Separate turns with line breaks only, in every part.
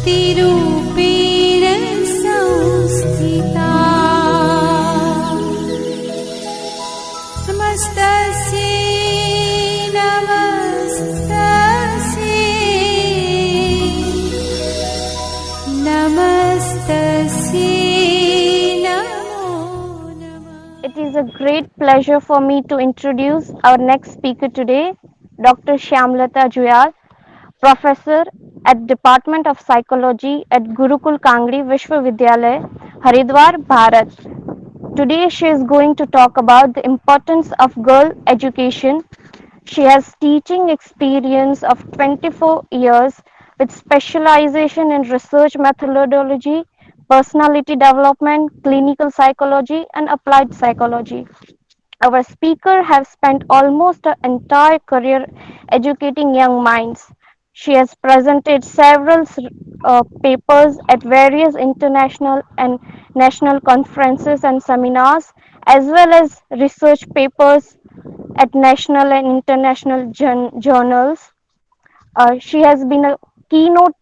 शक्तिरूपेण संस्थिता नमस्तस्यै नमस्तस्यै नमस्तस्यै नमो नमः.
It is a great pleasure for me to introduce our next speaker today, Dr. Shyamlata Juyal, Professor at Department of Psychology at Gurukul Kangri Vishwavidyalaya, Haridwar, Bharat. Today she is going to talk about the importance of girl education. She has teaching experience of 24 years with specialization in research methodology, personality development, clinical psychology, and applied psychology. Our speaker has spent almost her entire career educating young minds. She has presented several papers at various international and national conferences and seminars, as well as research papers at national and international journals. She has been a keynote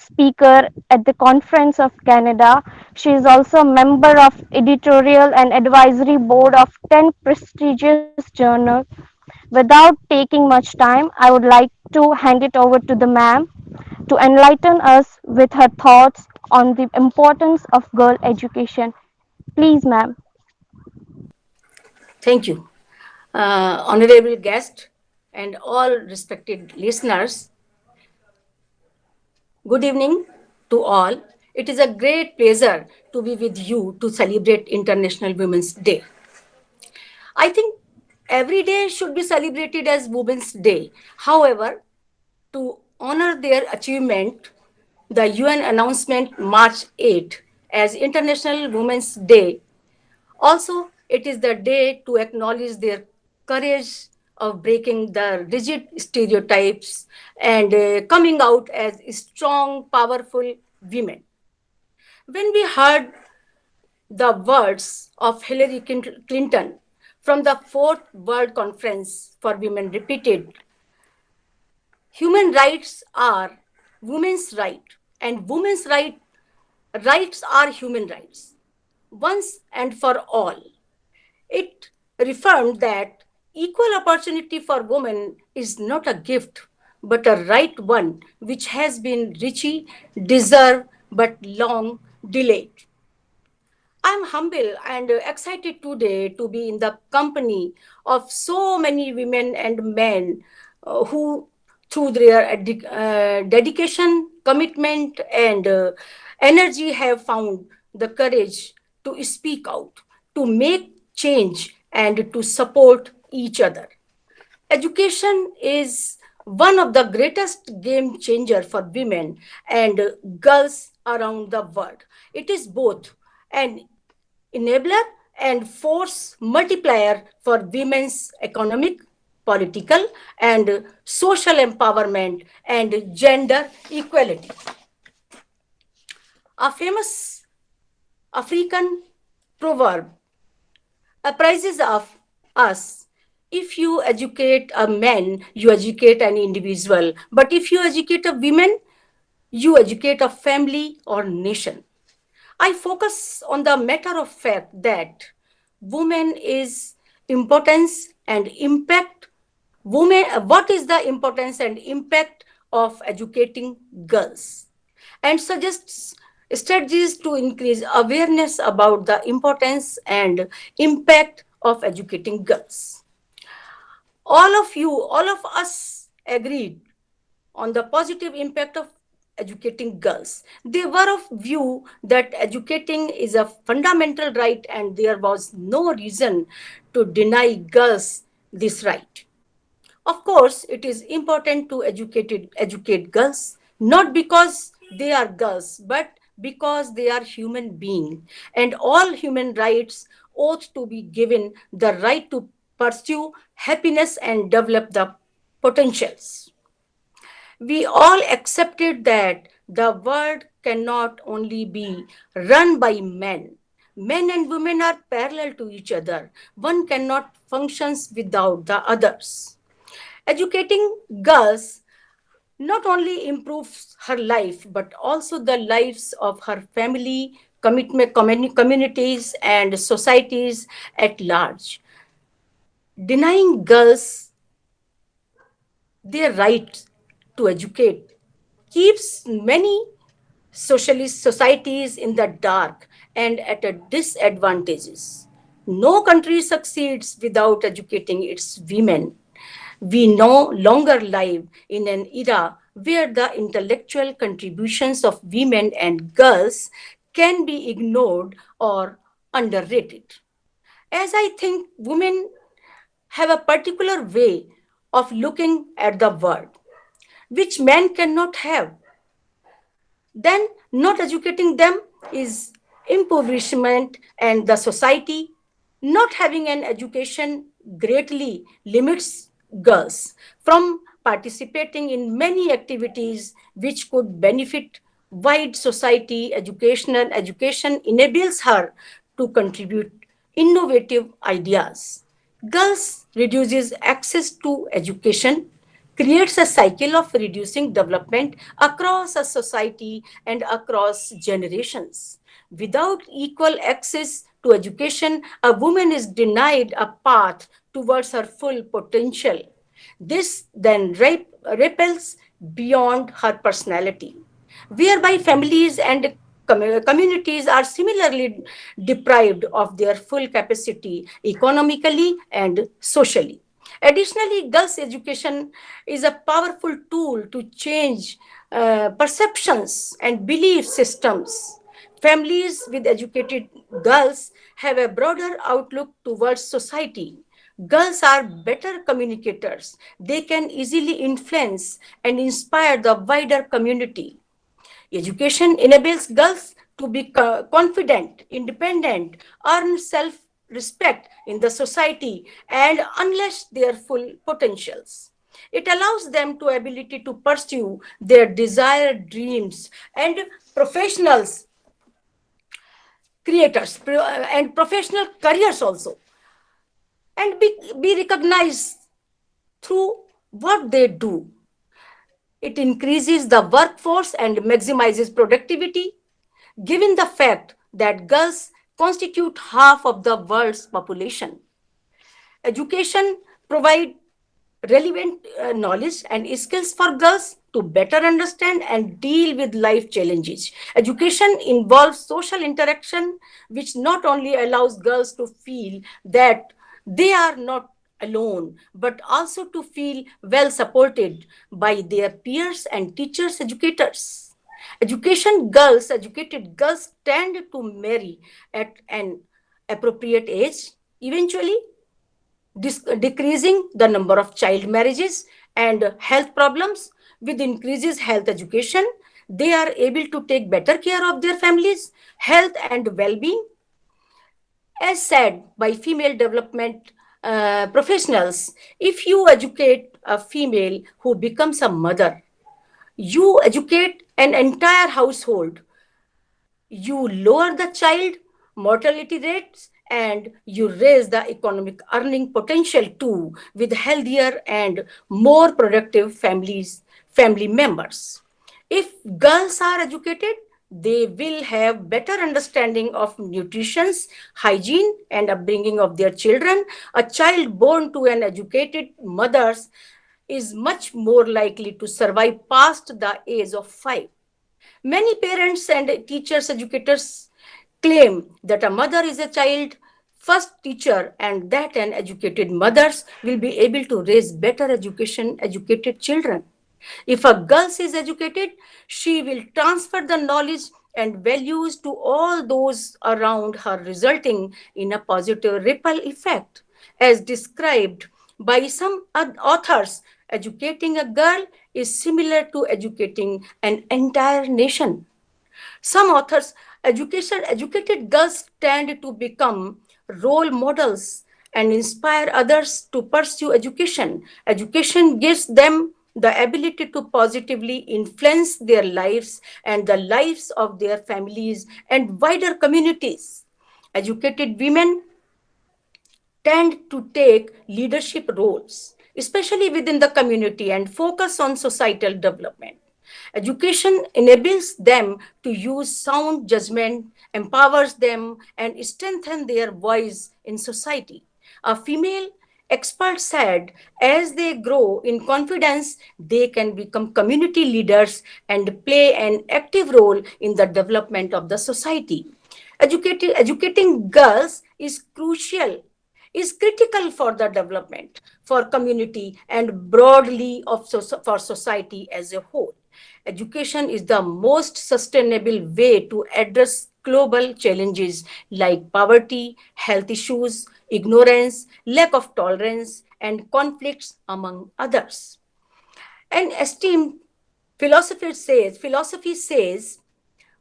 speaker at the Conference of Canada. She is also a member of editorial and advisory board of 10 prestigious journals. Without taking much time, I would like to hand it over to the ma'am to enlighten us with her thoughts on the importance of girl education. Please, ma'am.
Thank you. Honorable guest and all respected listeners, good evening to all. It is a great pleasure to be with you to celebrate International Women's Day. I think every day should be celebrated as Women's Day. However, to honor their achievement, the UN announcement March 8 as International Women's Day. Also, it is the day to acknowledge their courage of breaking the rigid stereotypes and coming out as strong, powerful women. When we heard the words of Hillary Clinton from the Fourth World Conference for Women repeated, human rights are women's right, and women's rights are human rights, once and for all. It reaffirmed that equal opportunity for women is not a gift, but a right one which has been richly deserved but long delayed. I'm humble and excited today to be in the company of so many women and men who, through their dedication, commitment, and energy, have found the courage to speak out, to make change, and to support each other. Education is one of the greatest game changer for women and girls around the world. It is both an enabler and force multiplier for women's economic, political, and social empowerment and gender equality. A famous African proverb apprises of us: if you educate a man, you educate an individual. But if you educate a woman, you educate a family or nation. I focus on the matter of fact that women is importance and impact. What is the importance and impact of educating girls? And suggests strategies to increase awareness about the importance and impact of educating girls. All of us agreed on the positive impact of educating girls. They were of view that educating is a fundamental right and there was no reason to deny girls this right. Of course, it is important to educate girls, not because they are girls, but because they are human beings. And all human rights ought to be given the right to pursue happiness and develop the potentials. We all accepted that the world cannot only be run by men. Men and women are parallel to each other. One cannot function without the others. Educating girls not only improves her life, but also the lives of her family, communities, and societies at large. Denying girls their right to educate keeps many socialist societies in the dark and at a disadvantages. No country succeeds without educating its women. We no longer live in an era where the intellectual contributions of women and girls can be ignored or underrated. As I think women have a particular way of looking at the world, which men cannot have, then not educating them is impoverishment, and the society not having an education greatly limits girls from participating in many activities which could benefit wide society. Education enables her to contribute innovative ideas. Girls reduces access to education, creates a cycle of reducing development across a society and across generations. Without equal access to education, a woman is denied a path towards her full potential. This then ripples beyond her personality, whereby families and communities are similarly deprived of their full capacity economically and socially. Additionally, girls' education is a powerful tool to change perceptions and belief systems. Families with educated girls have a broader outlook towards society. Girls are better communicators. They can easily influence and inspire the wider community. Education enables girls to be confident, independent, earn self respect in the society, and unleash their full potentials. It allows them to ability to pursue their desired dreams, and professionals, creators, and professional careers also, and be recognized through what they do. It increases the workforce and maximizes productivity, given the fact that girls constitute half of the world's population. Education provides relevant knowledge and skills for girls to better understand and deal with life challenges. Education involves social interaction, which not only allows girls to feel that they are not alone, but also to feel well supported by their peers and teachers, educators. Educated girls tend to marry at an appropriate age, eventually decreasing the number of child marriages and health problems. With increases health education, they are able to take better care of their families, health and well-being. As said by female development professionals, if you educate a female who becomes a mother, you educate an entire household. You lower the child mortality rates, and you raise the economic earning potential too, with healthier and more productive family members. If girls are educated, they will have better understanding of nutrition, hygiene, and upbringing of their children. A child born to an educated mother is much more likely to survive past the age of 5. Many parents and teachers, educators claim that a mother is a child first teacher, and that an educated mothers will be able to raise educated children. If a girl is educated, she will transfer the knowledge and values to all those around her, resulting in a positive ripple effect. As described by some authors, educating a girl is similar to educating an entire nation. Some authors, educated girls tend to become role models and inspire others to pursue education. Education gives them the ability to positively influence their lives and the lives of their families and wider communities. Educated women tend to take leadership roles, especially within the community, and focus on societal development. Education enables them to use sound judgment, empowers them, and strengthens their voice in society. A female expert said, as they grow in confidence, they can become community leaders and play an active role in the development of the society. Educating girls is critical for the development, for community, and broadly for society as a whole. Education is the most sustainable way to address global challenges like poverty, health issues, ignorance, lack of tolerance, and conflicts, among others. An esteemed philosophy says,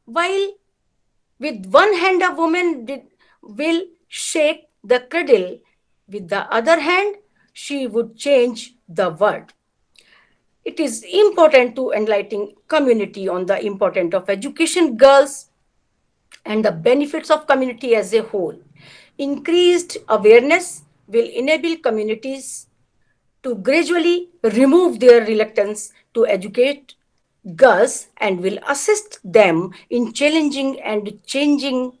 while with one hand a will shake the cradle, with the other hand she would change the world. It is important to enlighten community on the importance of education girls and the benefits of community as a whole. Increased awareness will enable communities to gradually remove their reluctance to educate girls and will assist them in challenging and changing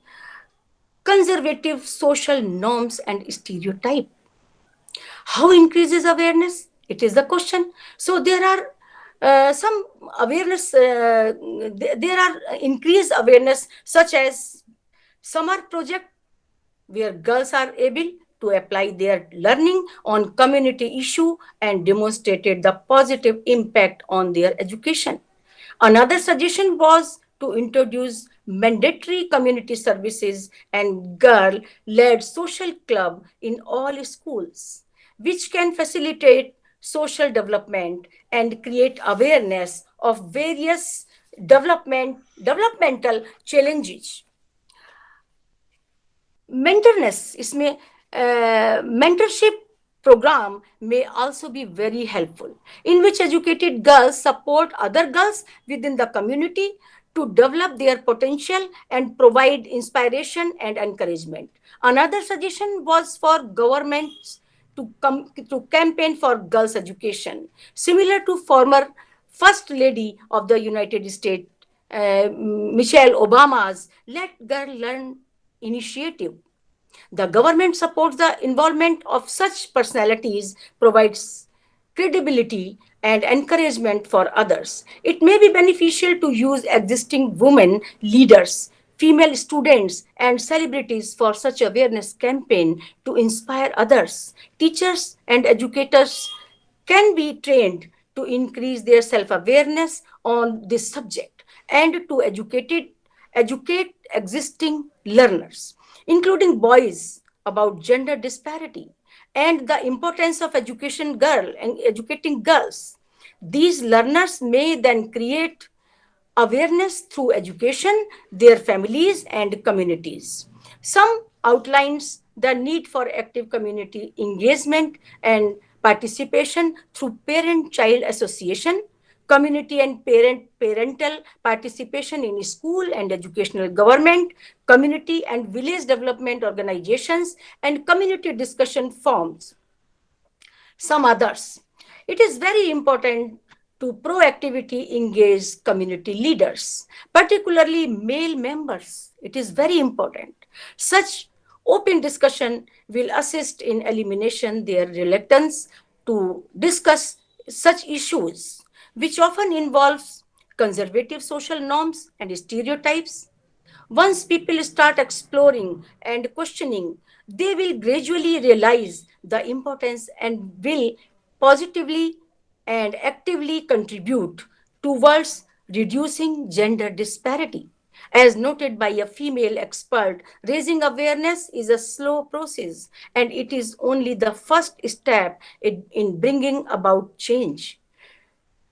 conservative social norms and stereotypes. How increases awareness? It is the question. So there are some awareness, there are increased awareness such as summer project where girls are able to apply their learning on community issue and demonstrated the positive impact on their education. Another suggestion was to introduce mandatory community services and girl-led social club in all schools, which can facilitate social development and create awareness of various developmental challenges. Mentorship program may also be very helpful, in which educated girls support other girls within the community to develop their potential and provide inspiration and encouragement. Another suggestion was for governments to campaign for girls education, similar to former first lady of the United States, Michelle Obama's Let Girl Learn initiative. The government supports the involvement of such personalities, provides credibility and encouragement for others. It may be beneficial to use existing women leaders, female students, and celebrities for such awareness campaign to inspire others. Teachers and educators can be trained to increase their self-awareness on this subject and to educate existing learners, including boys, about gender disparity and the importance of educating girls. These learners may then create awareness through education, their families, and communities. Some outlines the need for active community engagement and participation through parent-child association, community and parental participation in school and educational government, community and village development organizations, and community discussion forums. Some others. It is very important to proactively engage community leaders, particularly male members. It is very important. Such open discussion will assist in elimination their reluctance to discuss such issues, which often involves conservative social norms and stereotypes. Once people start exploring and questioning, they will gradually realize the importance and will positively and actively contribute towards reducing gender disparity. As noted by a female expert, raising awareness is a slow process and it is only the first step in bringing about change.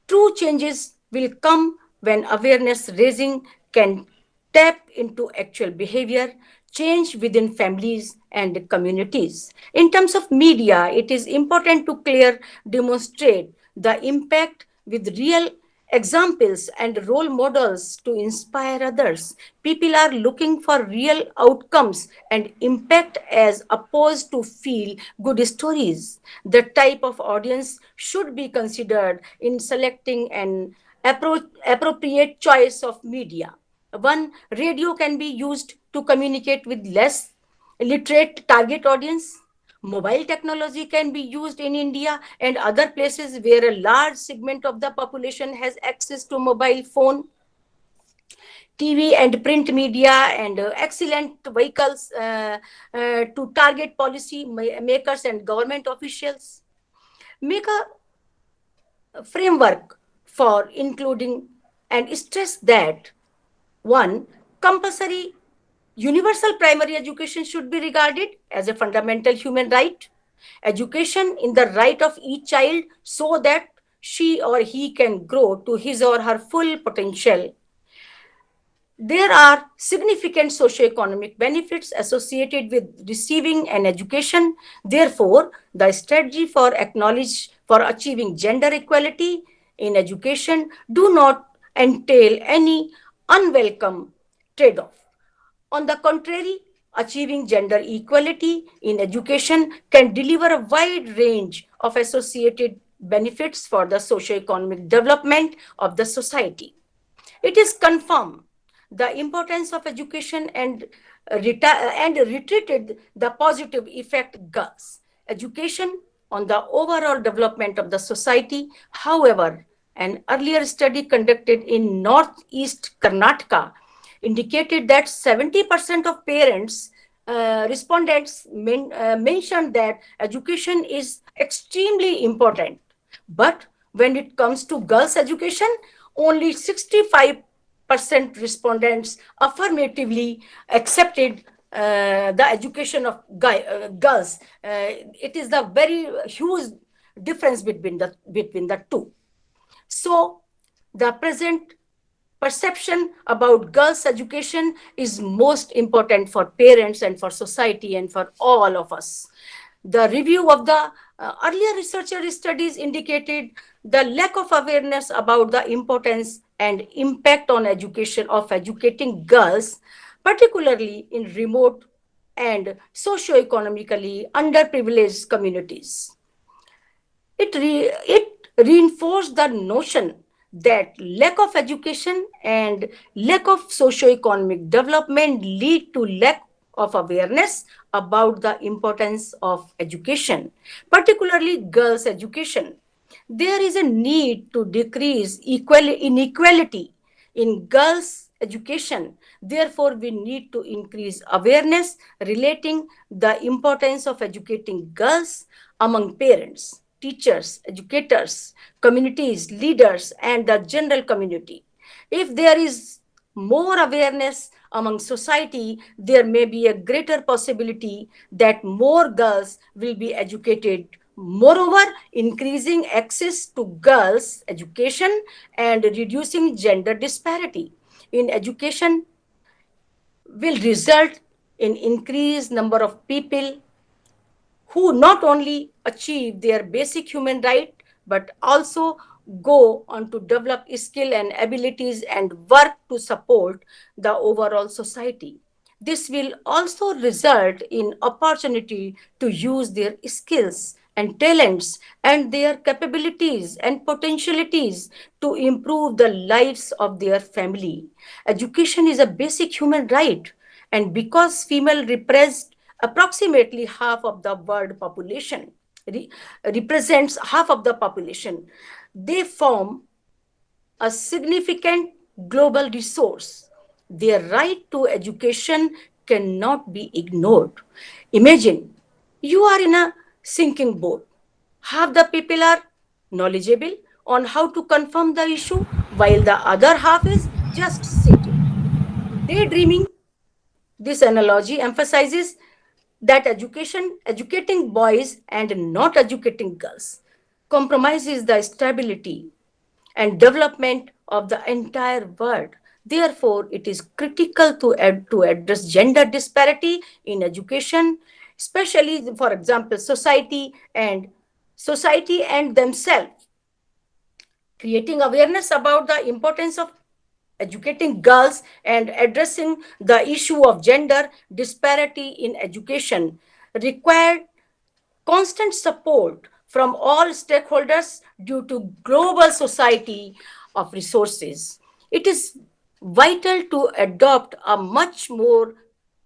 True changes will come when awareness raising can tap into actual behavior change within families and communities. In terms of media, it is important to clear demonstrate the impact with real examples and role models to inspire others. People are looking for real outcomes and impact as opposed to feel good stories. The type of audience should be considered in selecting an appropriate choice of media. One, radio can be used to communicate with less literate target audience. Mobile technology can be used in India and other places where a large segment of the population has access to mobile phone. TV and print media and excellent vehicles to target policy makers and government officials. Make a framework for including and stress that one, compulsory universal primary education should be regarded as a fundamental human right. Education in the right of each child so that she or he can grow to his or her full potential. There are significant socioeconomic benefits associated with receiving an education. Therefore, the strategy for achieving gender equality in education do not entail any unwelcome trade-off. On the contrary, achieving gender equality in education can deliver a wide range of associated benefits for the socio-economic development of the society. It is confirmed the importance of education and retreated the positive effect girls. Education on the overall development of the society. However, an earlier study conducted in northeast Karnataka indicated that 70% of parents respondents mentioned that education is extremely important. But when it comes to girls' education, only 65% respondents affirmatively accepted the education of girls. It is the very huge difference between the two. So the present perception about girls' education is most important for parents and for society and for all of us. The review of the earlier researcher studies indicated the lack of awareness about the importance and impact on education of educating girls, particularly in remote and socio-economically underprivileged communities. It reinforced the notion that lack of education and lack of socio-economic development lead to lack of awareness about the importance of education, particularly girls' education. There is a need to decrease inequality in girls' education. Therefore, we need to increase awareness relating the importance of educating girls among parents, teachers, educators, communities, leaders, and the general community. If there is more awareness among society, there may be a greater possibility that more girls will be educated. Moreover, increasing access to girls' education and reducing gender disparity in education will result in increased number of people who not only achieve their basic human right but also go on to develop skill and abilities and work to support the overall society. This will also result in opportunity to use their skills and talents and their capabilities and potentialities to improve the lives of their family. Education is a basic human right, and because female represent approximately half of the world population, re- represents half of the population, they form a significant global resource. Their right to education cannot be ignored. Imagine you are in a sinking boat. Half the people are knowledgeable on how to confirm the issue, while the other half is just sitting, daydreaming. This analogy emphasizes that educating boys and not educating girls, compromises the stability and development of the entire world. Therefore, it is critical to address gender disparity in education, especially, for example, society and themselves. creating awareness about the importance of educating girls and addressing the issue of gender disparity in education required constant support from all stakeholders due to global society of resources. It is vital to adopt a much more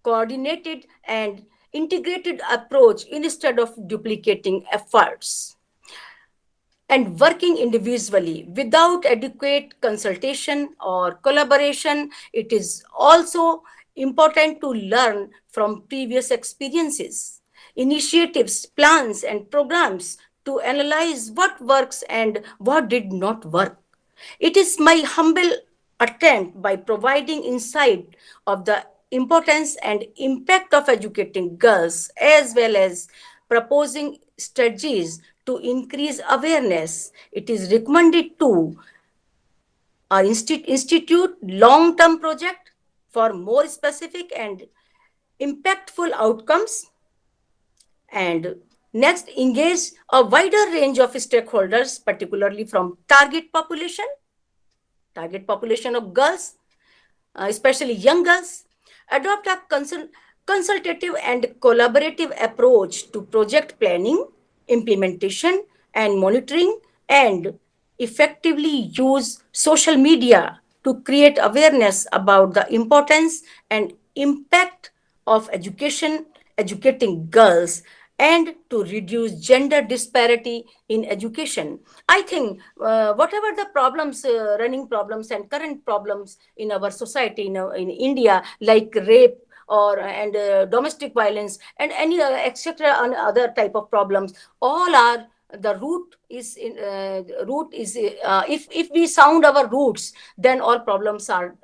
coordinated and integrated approach instead of duplicating efforts and working individually without adequate consultation or collaboration. It is also important to learn from previous experiences, initiatives, plans, and programs to analyze what works and what did not work. It is my humble attempt by providing insight of the importance and impact of educating girls as well as proposing strategies to increase awareness. It is recommended to our institute long-term project for more specific and impactful outcomes, and next engage a wider range of stakeholders, particularly from target population of girls, especially young girls, adopt a consultative and collaborative approach to project planning, implementation, and monitoring, and effectively use social media to create awareness about the importance and impact of educating girls, and to reduce gender disparity in education. I think whatever the problems, running problems and current problems in our society, in India, like rape or and domestic violence and any etc. and other type of problems, all are the root is if we sound our roots, then all problems are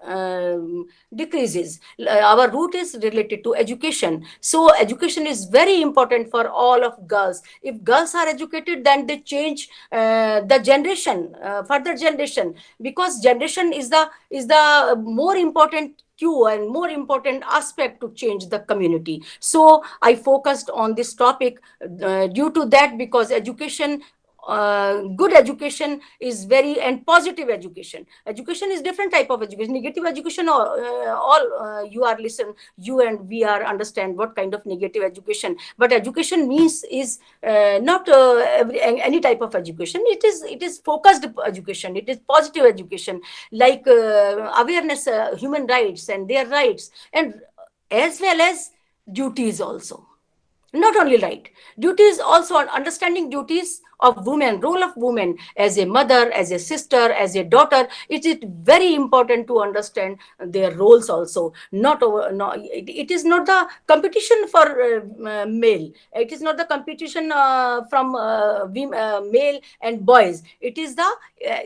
decreases. Our root is related to education, so education is very important for all of girls. If girls are educated, then they change the generation, further generation, because generation is the more important cue and more important aspect to change the community. So I focused on this topic due to that, because education, good education is very, and positive education is different type of education. Negative education, all you are listen, you and we are understand what kind of negative education, but education means is not any type of education. It is focused education, it is positive education, like awareness, human rights and their rights, and as well as duties also. Not only right, duties also, on understanding duties of women, role of women as a mother, as a sister, as a daughter. It is very important to understand their roles also. Not over, no, it is not the competition for male, it is not the competition from male and boys. It is the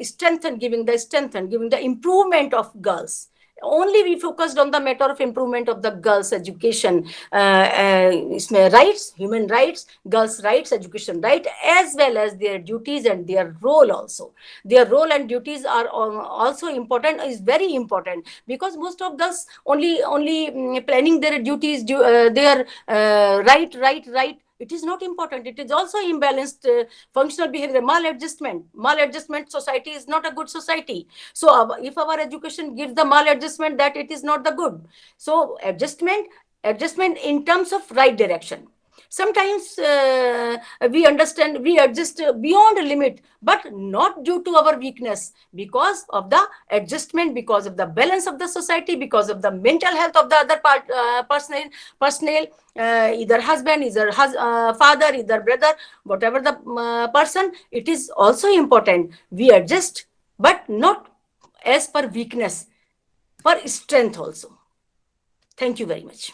strength and giving the improvement of girls. Only we focused on the matter of improvement of the girls education, rights, human rights, girls rights, education right, as well as their duties and their role also. Their role and duties are also important, is very important, because most of girls only planning their duties, their right. It is not important. It is also imbalanced functional behavior, maladjustment. Society is not a good society. So if our education gives the maladjustment, that it is not the good. So adjustment in terms of right direction. Sometimes we adjust beyond a limit, but not due to our weakness, because of the adjustment, because of the balance of the society, because of the mental health of the other personnel, either husband, either father, either brother, whatever the person. It is also important we adjust, but not as per weakness, for strength also. Thank you very much.